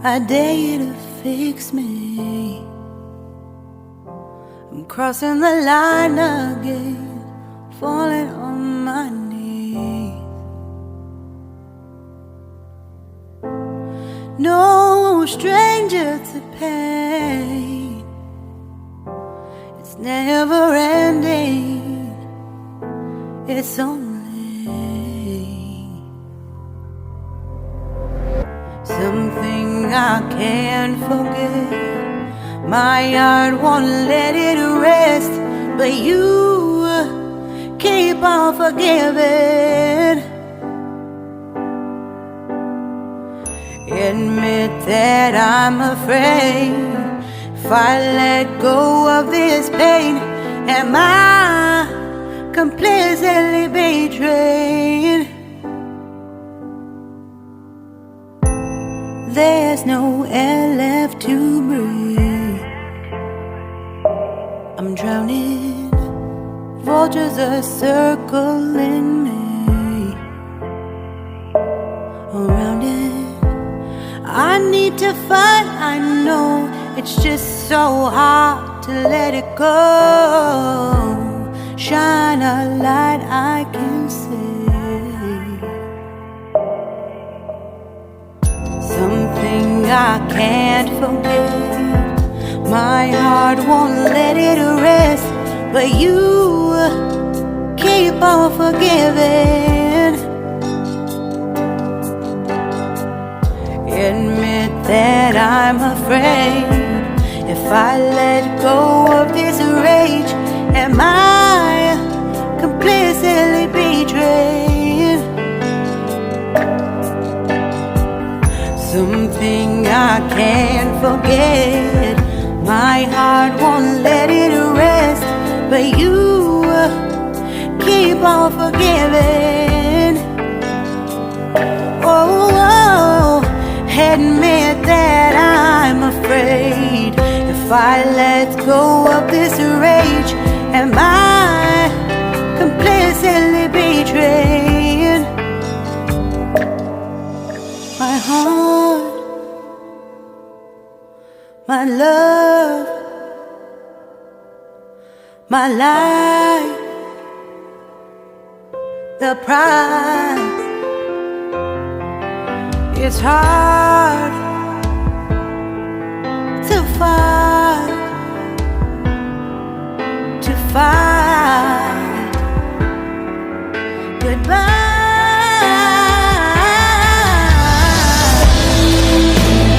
I dare you to fix me. I'm crossing the line again, falling on my knees. No stranger to pain, it's never ending, it's only something I can't forget. My heart won't let it rest, but you keep on forgiving. Admit that I'm afraid. If I let go of this pain, am I completely betrayed? There's no air left to breathe. I'm drowning, vultures are circling me. Around it, I need to fight. I know it's just so hard to let it go. Shine a light I can see. Something I can't forget. My heart won't let it rest, but you keep on forgiving. Admit that I'm afraid. If I let go of this rage, am I completely betrayed? Something I can't forget. My heart won't let it rest, but you keep on forgiving. Oh, admit that I'm afraid. If I let go of this rage, am I completely betrayed? My heart, my love, my life, the price. It's hard to fight goodbye.